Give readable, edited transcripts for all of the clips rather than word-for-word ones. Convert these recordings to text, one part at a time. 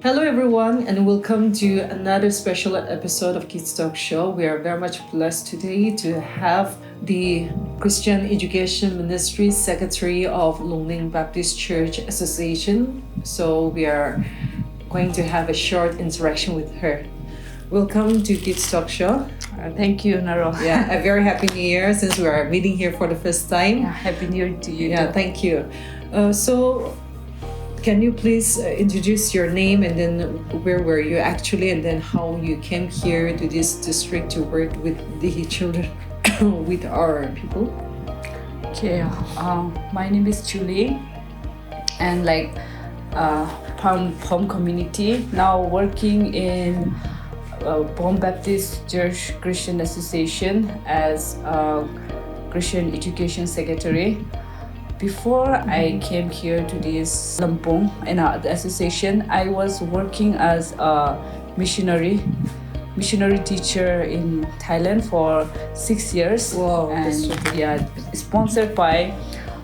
Hello, everyone, and welcome to another special episode of Kids Talk Show. We are very much blessed today to have the Christian Education Ministry Secretary of Longning Baptist Church Association. So we are going to have a short interaction with her. Welcome to Kids Talk Show. Thank you, Naro. Yeah, a very happy New Year since we are meeting here for the first time. Yeah, happy New Year to you. Yeah, thank you. So can you please introduce your name and then where were you actually and then how you came here to this district to work with the children, with our people? Okay, my name is Chulie and Phom community, now working in Phom Baptist Church Christian Association as Christian Education Secretary. Before I came here to this Lampung in the association, I was working as a missionary teacher in Thailand for 6 years. Wow, and that's yeah, sponsored by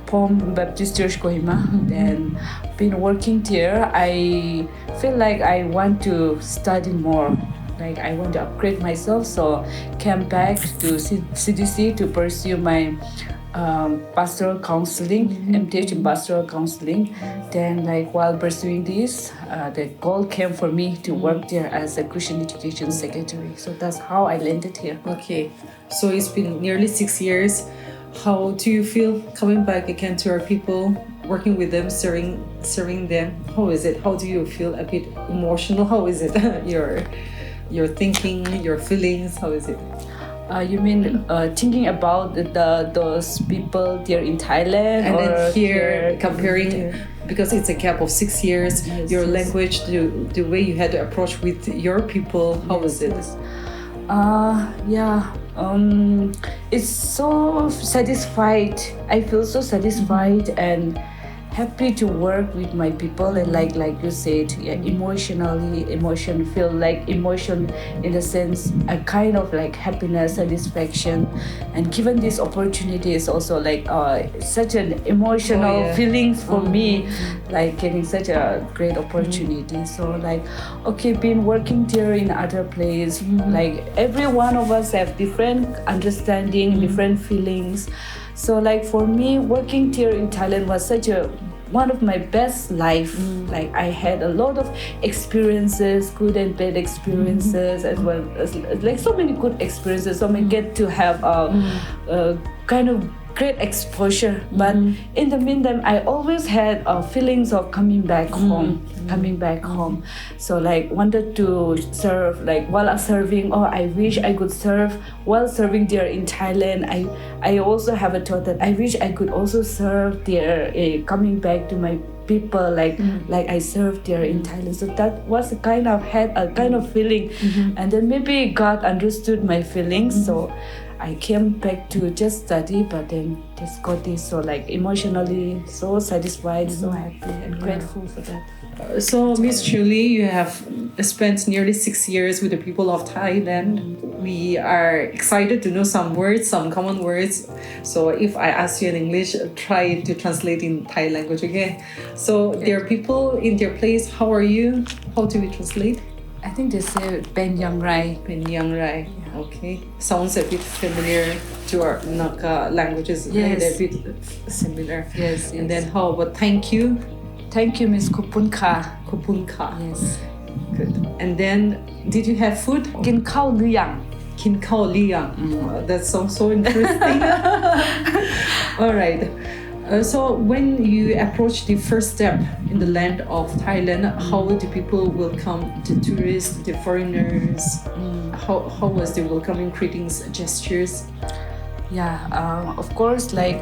Phom Baptist Church Kohima. Then been working there. I feel like I want to study more. Like I want to upgrade myself, so came back to CDC to pursue my pastoral counseling, MTH in pastoral counseling. Then while pursuing this, the goal came for me to work there as a Christian Education Secretary. So that's how I landed here. Okay, so it's been nearly 6 years. How do you feel coming back again to our people, working with them, serving them? How is it? How do you feel? A bit emotional? How is it? your thinking, your feelings, how is it? You mean thinking about those people there in Thailand and or then here comparing here? Because it's a gap of 6 years. Yes, your yes. language, the way you had to approach with your people, how was it? It's so satisfied. I feel so satisfied and happy to work with my people, and like you said, emotion in the sense a kind of happiness, satisfaction, and given this opportunity is also such an emotional feelings for me, getting such a great opportunity. So been working there in other place, every one of us have different understanding, different feelings. So for me, working there in Thailand was one of my best life. I had a lot of experiences, good and bad experiences, as well as so many good experiences. So I get to have a kind of great exposure. But in the meantime, I always had feelings of coming back home. So wanted to serve, while I'm serving, I wish I could serve while serving there in Thailand. I also have a thought that I wish I could also serve there, coming back to my people like I served there in Thailand. So that was had a kind of feeling, and then maybe God understood my feelings. So I came back to just study, but then just got this. So emotionally so satisfied, so happy and grateful for that. So Miss Chulie, you have spent nearly 6 years with the people of Thailand. We are excited to know some words, some common words. So if I ask you in English, try to translate in Thai language, okay? So there are people in their place. How are you? How do we translate? I think they say Ben Yang Rai. Ben Yang Rai. Okay. Sounds a bit familiar to our Naka languages. Yes. They're a bit similar. Yes. And then how about thank you? Thank you, Miss Kupunka. Kupunka. Yes. Good. And then, did you have food? กินข้าวหรือยัง Kin Kao Liang. That sounds so interesting. All right. So when you approach the first step in the land of Thailand, how the people welcome the tourists, the foreigners? How was the welcoming greetings gestures? Yeah, of course, the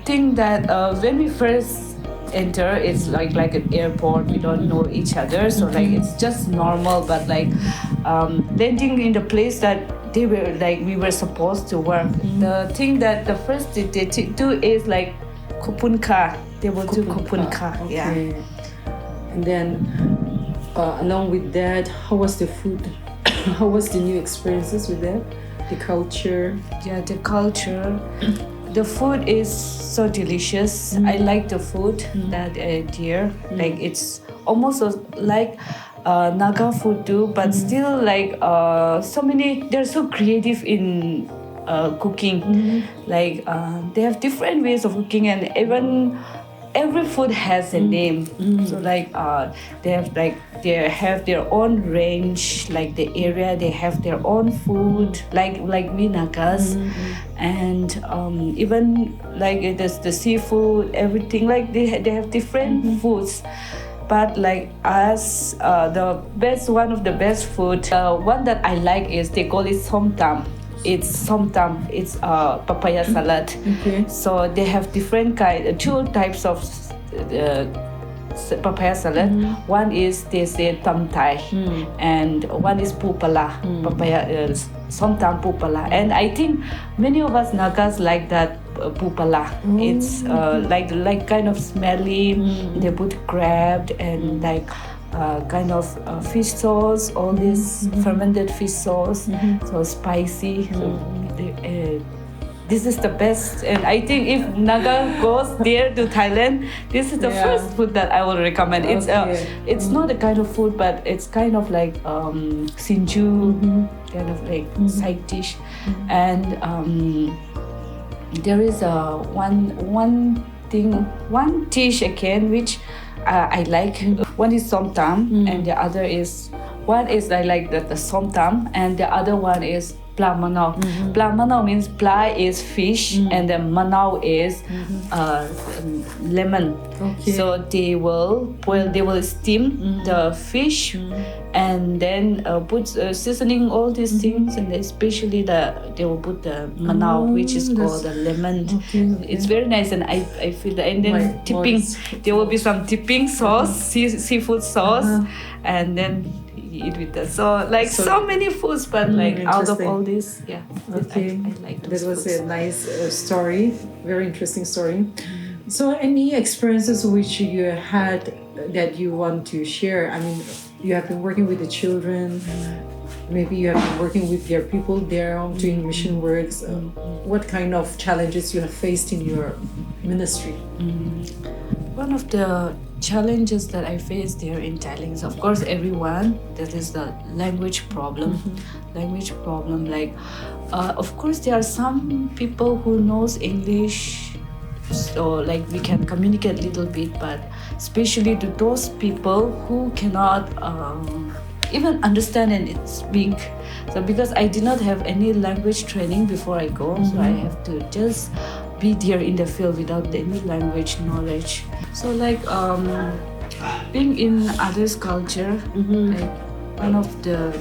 thing that when we first enter, it's like an airport. We don't know each other, so it's just normal. But landing in the place that they were we were supposed to work. The thing that the first they do is kupunka. They will do kupunka. Okay. Yeah. And then along with that, how was the food? How was the new experiences with that? The culture? Yeah, the culture. The food is so delicious. I like the food that here. It's almost like Naga food too, but still like they're so creative in cooking. Like they have different ways of cooking, and even every food has a name. So like they have their own range, like the area, they have their own food, like we Nagas. And even like there's the seafood, everything, like they have different foods. But like us, one of the best food, one that I like is they call it somtam. It's somtam. It's papaya salad. Okay. So they have two types of papaya salad. One is they say tam thai, and one is pupala. Papaya somtam pupala, and I think many of us Nagas like that pupala. It's like kind of smelly. They put crab and like kind of fish sauce, all this fermented fish sauce, so spicy. So this is the best, and I think if Naga goes there to Thailand, this is the first food that I will recommend. It's not a kind of food, but it's kind of like sinju, kind of like side dish, and there is one dish again which I like. One is somtam, and the other is one is I like the somtam, and the other one is pla manao. Pla manao means pla is fish, and the manao is lemon. Okay. So they will steam the fish, and then put seasoning all these things, and especially they will put the manao, which is called the lemon. It's very nice, and I feel that. And then there will be some tipping sauce, seafood sauce, and then eat with that. So like so many foods, but like out of all this, I like those That was foods. a nice story, very interesting story. So any experiences which you had that you want to share? I mean, you have been working with the children, maybe you have been working with their people there doing mission works. What kind of challenges you have faced in your ministry? One of the challenges that I faced there in Thailand is, of course, everyone, that is the language problem. Language problem, like, of course, there are some people who knows English, so like we can communicate a little bit, but especially to those people who cannot even understand and speak. So because I did not have any language training before I go, so I have to just be there in the field without any language knowledge. So like being in others' culture, like one of the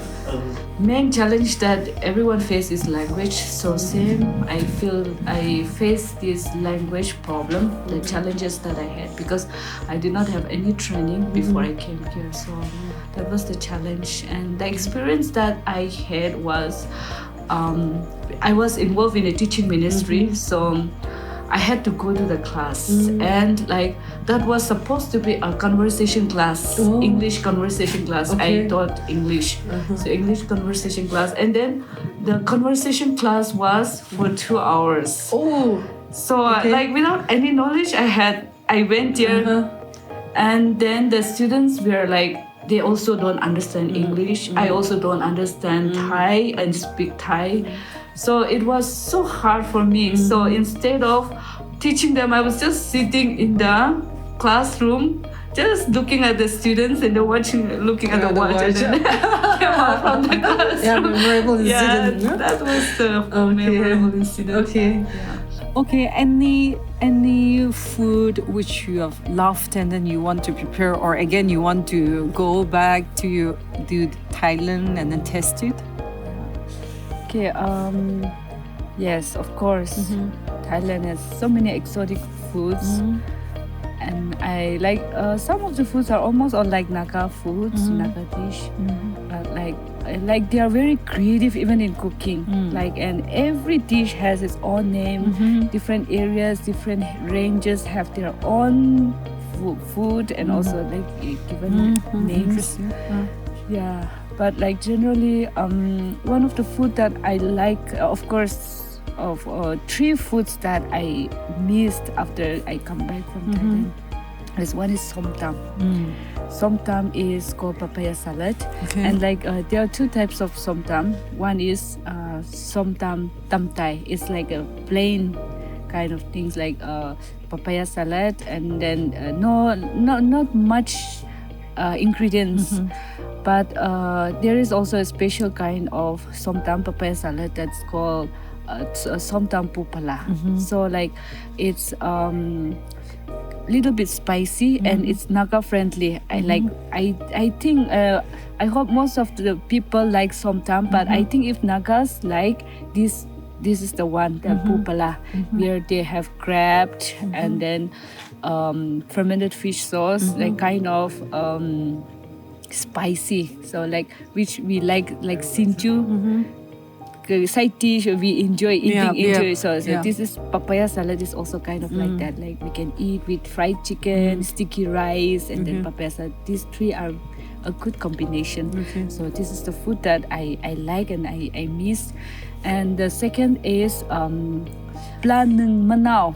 main challenge that everyone faces is language. So same, I feel I faced this language problem, the challenges that I had, because I did not have any training before I came here. So that was the challenge. And the experience that I had was I was involved in a teaching ministry, so I had to go to the class, and like that was supposed to be a conversation class, English conversation class. I taught English, so English conversation class, and then the conversation class was for 2 hours. So like without any knowledge I went there, and then the students were like, they also don't understand English. I also don't understand Thai and speak Thai. So it was so hard for me. So instead of teaching them, I was just sitting in the classroom, just looking at the students and looking at the watch, and then came out from the classroom. Yeah, memorable incident. Yeah, that was the memorable incident. Okay. Okay, any food which you have loved and then you want to prepare, or again you want to go back to Thailand and then test it? Okay, yes, of course. Thailand has so many exotic foods, and I like some of the foods are almost all like Naga foods, Naga dish, but like they are very creative even in cooking. Like, and every dish has its own name. Different areas, different ranges have their own food, and also like given names. Yeah. But like generally, one of the food that I like, of course, of 3 foods that I missed after I come back from Thailand. There's one is somtam. Somtam is called papaya salad. Okay. And like there are two types of somtam. One is somtam tam thai. It's like a plain kind of things like papaya salad, and then not much ingredients. But there is also a special kind of somtam papaya salad that's called somtam pupala. So like it's little bit spicy and it's Naga friendly. I think I hope most of the people like somtam, but I think if Nagas like this is the one, the pupala, where they have crab and then fermented fish sauce, like kind of spicy. So like which we like sinju. Side dish we enjoy eating into it. So this is papaya salad is also kind of like that. Like we can eat with fried chicken, sticky rice, and then papaya salad. These three are a good combination. So this is the food that I like and I miss. And the second is pla nung manao.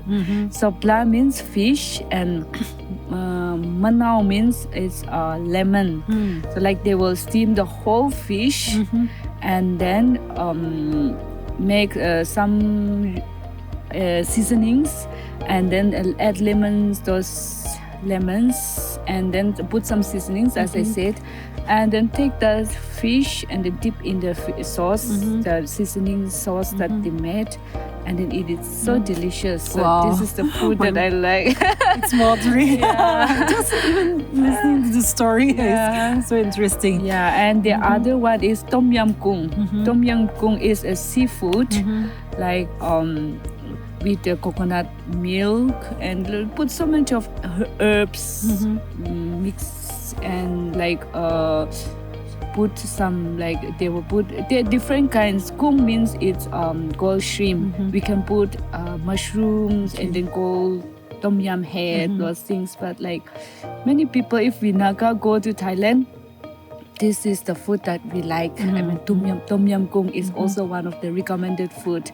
So pla means fish and manao means it's lemon. So like they will steam the whole fish and then make some seasonings, and then add those lemons, and then put some seasonings, as I said, and then take the fish and then dip in the sauce, the seasoning sauce that they made, and then eat it. So delicious. So this is the food that I like. It's watery. Just even listening to the story is so interesting. Yeah, and the other one is tom yum goong. Tom yum goong is a seafood, like with the coconut milk, and put so much of herbs mix, and like put some, like they will put, there are different kinds. Goong means it's gold shrimp. We can put mushrooms and then gold tom yum head, those things. But like many people, if we Naga go to Thailand, this is the food that we like. I mean, tom yum goong is also one of the recommended food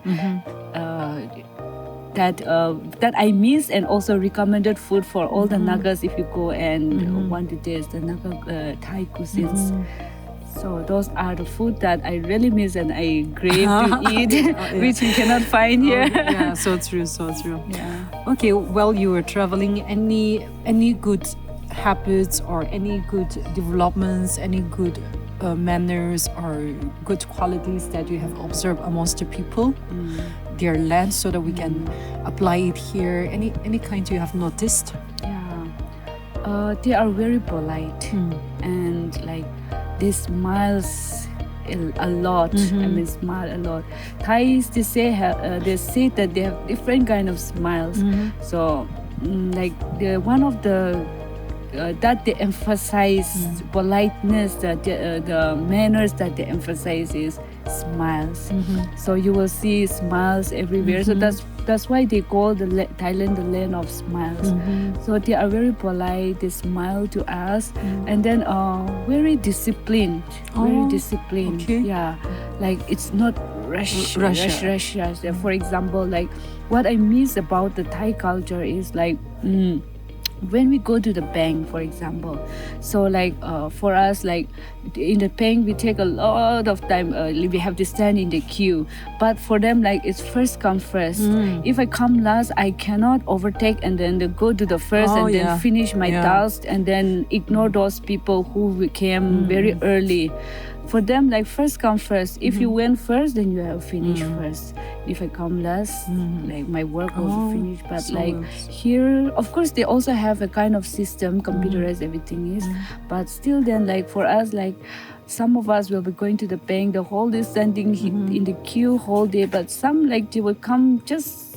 that I miss, and also recommended food for all the Nagas if you go and want to taste the Naga Thai cuisines. So those are the food that I really miss and I crave to eat, which we cannot find here. So true. Yeah. Okay, while you were traveling, any good habits or any good developments, any good manners or good qualities that you have observed amongst the people, their land, so that we can apply it here? Any kind you have noticed? Yeah, they are very polite and like they smile a lot. I mean, smile a lot. Thais, they say that they have different kind of smiles. So like the one of the that they emphasize politeness, that the manners that they emphasize is smiles. So you will see smiles everywhere. So that's why they call Thailand the land of smiles. So they are very polite. They smile to us, and then very disciplined. Very disciplined. Okay. Yeah, like it's not rush. For example, like what I miss about the Thai culture is like. When we go to the bank, for example, so like for us, like in the bank we take a lot of time, we have to stand in the queue, but for them like it's first come first. If I come last, I cannot overtake and then go to the first and then finish my task and then ignore those people who came very early. For them, like first come first. If you went first, then you have finished first. If I come last, like my work will be finished. But so like here, of course, they also have a kind of system, computerized everything is. But still, then like for us, like some of us will be going to the bank the whole day, standing in the queue whole day. But some like they will come just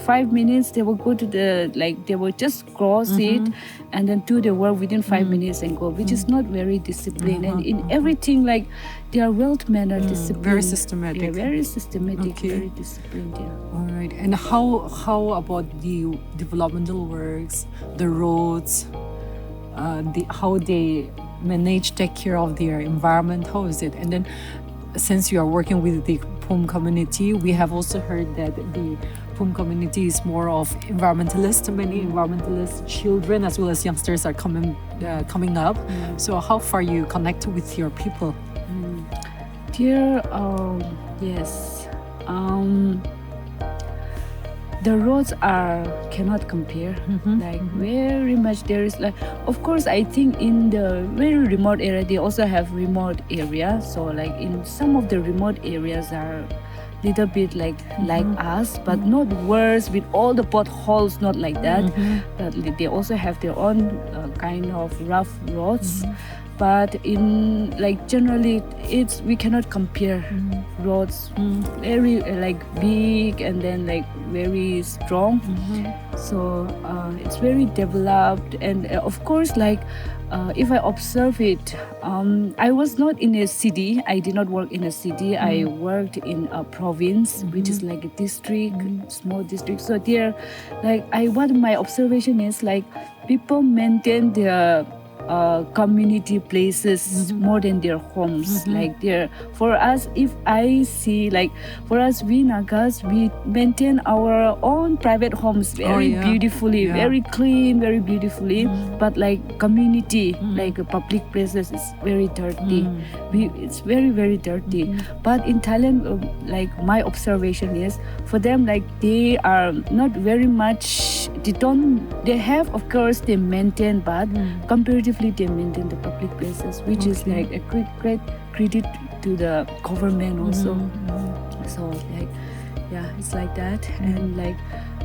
5 minutes, they will go to the, like they will just cross it and then do the work within 5 minutes and go, which is not very disciplined. And in everything, like they are well mannered, disciplined, very systematic. Yeah, very systematic, very disciplined. Yeah. All right. And how about the developmental works, the roads, how they take care of their environment? How is it? And then, since you are working with the Phom community, we have also heard that the Phom community is more of environmentalist. Many environmentalist children as well as youngsters are coming up. So how far you connect with your people? Dear, yes. The roads cannot compare. Like very much there is like, of course, I think in the very remote area they also have remote area. So like in some of the remote areas are little bit like us, but not worse with all the potholes, not like that. But they also have their own kind of rough roads. But in like generally we cannot compare roads very like big and then like very strong. So it's very developed, and of course like if I observe it, I was not in a city. I did not work in a city. I worked in a province, which is like a district, small district. So there, like what my observation is like people maintain their community places more than their homes. Like there, for us, if I see like for us, we Nagas, we maintain our own private homes very beautifully, very clean, very beautifully. But like community, like public places, is very dirty. It's very very dirty. But in Thailand, like my observation is for them, like they are not very much. They have, of course, they maintain, but comparatively they maintain the public places, which is like a great credit to the government also. So like, yeah, it's like that. And like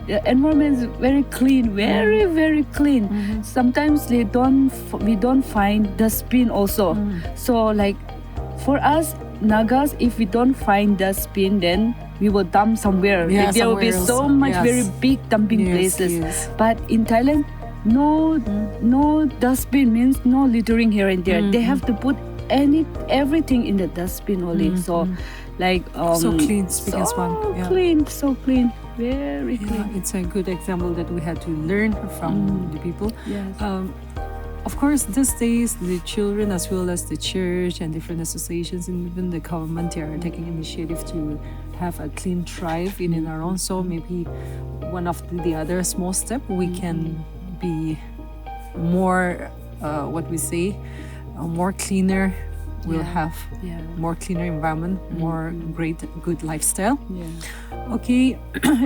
the environment is very clean, very very clean. Sometimes we don't find dustbin also. So like for us Nagas, if we don't find dustbin, then we will dump somewhere. Like there will be so much very big dumping places. But in Thailand, no dustbin means no littering here and there. They have to put everything in the dustbin only. So like so clean, speaking as one. So clean, very clean. It's a good example that we had to learn from the people. Of course, these days, the children as well as the church and different associations and even the government are taking initiative to have a clean drive in our own. So maybe one of the other small step, we can be more, more cleaner. We'll have more cleaner environment, more good lifestyle. Okay,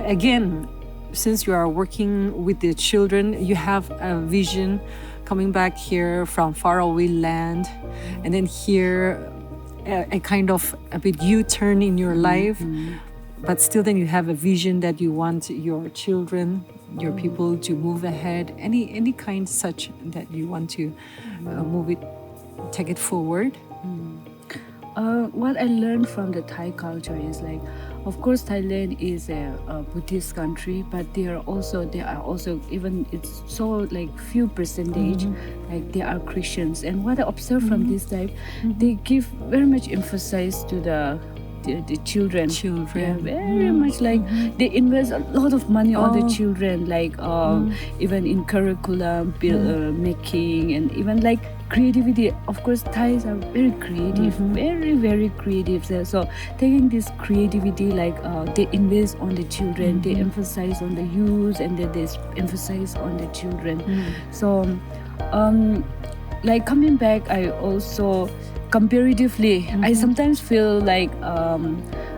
again, since you are working with the children, you have a vision coming back here from faraway land, and then here a kind of a bit U-turn in your life, but still then you have a vision that you want your children, your people to move ahead, any kind such that you want to take it forward. What I learned from the Thai culture is like, of course, Thailand is a Buddhist country, but there are also even it's so like few percentage like they are Christians. And what I observe from this type, they give very much emphasis to the children. Very much like they invest a lot of money on the children, like even in curriculum making, and even like creativity. Of course, Thais are very creative, very very creative. So taking this creativity, like they invest on the children, they emphasize on the youth, and then they emphasize on the children. So like coming back, I also comparatively, I sometimes feel like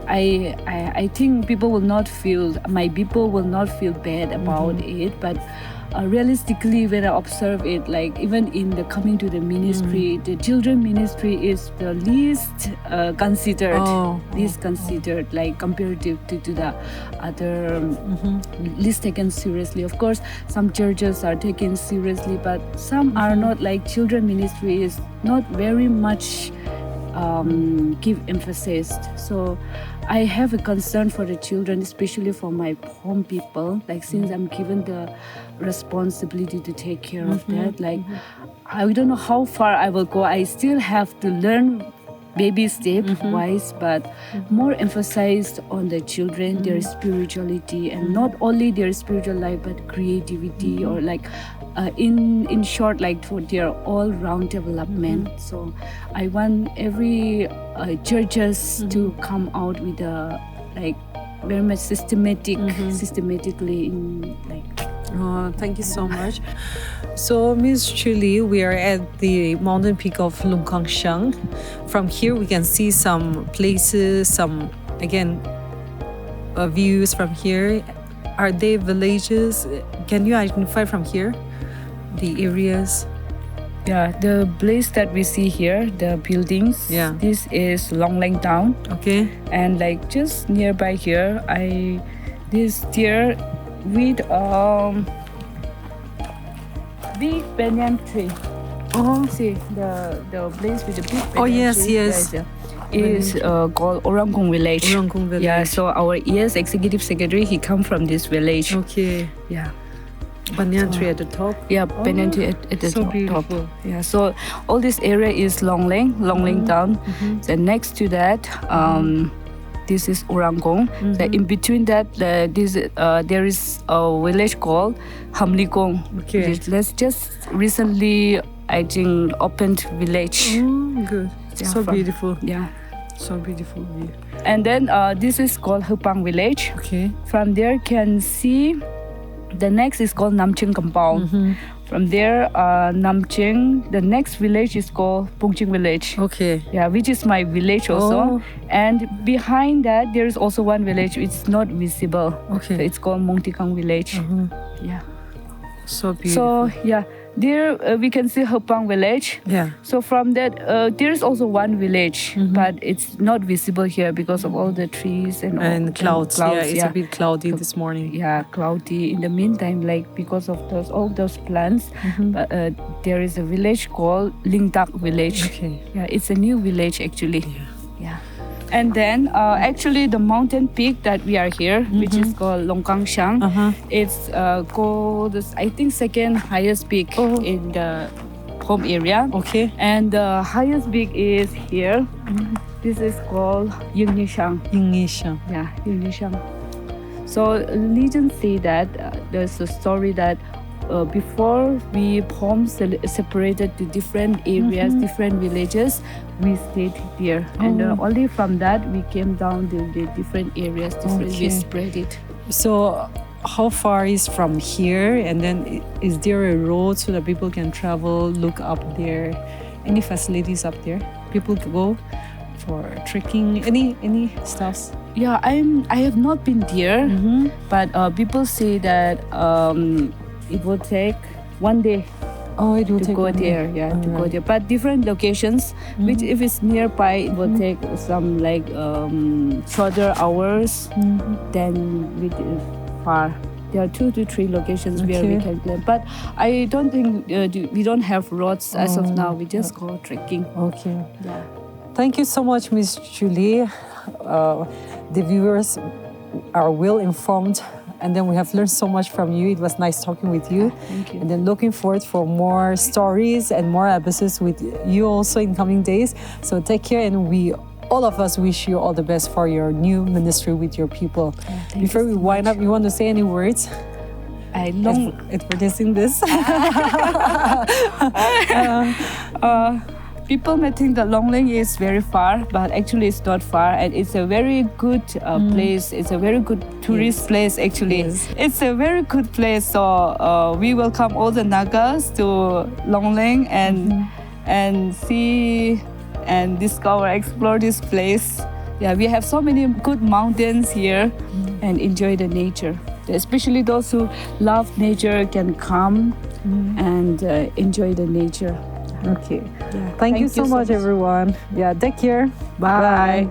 I think my people will not feel bad about it, but realistically, when I observe it, like even in the coming to the ministry, the children ministry is the least considered, like comparative to the other, least taken seriously. Of course, some churches are taken seriously, but some are not. Like children ministry is not very much give emphasis. So I have a concern for the children, especially for my Phom people. Like since I'm given the responsibility to take care of that, like I don't know how far I will go. I still have to learn baby step wise, but more emphasized on the children, their spirituality, and not only their spiritual life, but creativity, or like in short, like for their all-round development. So I want every churches to come out with a like very much systematically in like. Oh, thank you so much. So, Miss Chulie, we are at the mountain peak of Lungkangshang. From here, we can see some places, some, again, views from here. Are they villages? Can you identify from here the areas? Yeah, the place that we see here, the buildings. Yeah. This is Longleng town. Okay. And like just nearby here, this here with big banyan tree. Oh, See the place with the big banyan oh yes, tree. yes. Is called Orangkong village. Orangkong village. Yeah, so our ES executive secretary, he come from this village. Okay. Yeah. Banyan tree at the top. Yeah, banyan tree at the so top. beautiful. Yeah, so all this area is Longleng town. Then next to that, this is Orangkong. So in between that, there is a village called Hamlikong. Okay. Let's just recently, I think, opened village. Oh, good. Yeah, So beautiful. Yeah. So beautiful view. And then this is called Hupang village. Okay. From there can see, the next is called Namching compound. From there, Namching, the next village is called Pungching village. Okay. Yeah, which is my village also. Oh. And behind that, there is also one village which is not visible. Okay. So it's called Mongtikang village. Yeah. So beautiful. So yeah, there we can see Hupang village. Yeah. So from that, there is also one village, but it's not visible here because of all the trees and clouds. Yeah, it's yeah. a bit cloudy this morning. Yeah, cloudy. In the meantime, like because of all those plants, but, there is a village called Lingtak village. Okay. Yeah, it's a new village actually. Yeah. Yeah. And then actually the mountain peak that we are here, which is called Longkangshang, it's called, I think, second highest peak in the home area. Okay. And the highest peak is here. This is called Yingnishang. Yingnishang. Yeah, Yingnishang. So legends say that there's a story that before we Phom separated to different areas, different villages, we stayed here. And only from that we came down to the different areas, we spread it. So how far is from here? And then is there a road so that people can travel, look up there? Any facilities up there? People go for trekking? Any stuffs? Yeah, I have not been there, but people say that it will take one day it will to take go there. Yeah, to go there. But different locations, which if it's nearby, it will take some like shorter hours than with far. There are 2 to 3 locations where we can climb. But I don't think we don't have roads as of now. We just go trekking. Okay. Yeah. Thank you so much, Miss Chulie. The viewers are well informed, and then we have learned so much from you. It was nice talking with you. Thank you. And then looking forward for more stories and more episodes with you also in coming days. So take care, and all of us wish you all the best for your new ministry with your people. Before we wind up, you want to say any words? Advertising this. People may think that Longleng is very far, but actually it's not far, and it's a very good place. It's a very good tourist place actually. Yes. It's a very good place. So we welcome all the Nagas to Longleng and see and discover, explore this place. Yeah, we have so many good mountains here and enjoy the nature. Especially those who love nature can come and enjoy the nature. Okay. Yeah. Thank you so much, everyone. Yeah, take care. Bye.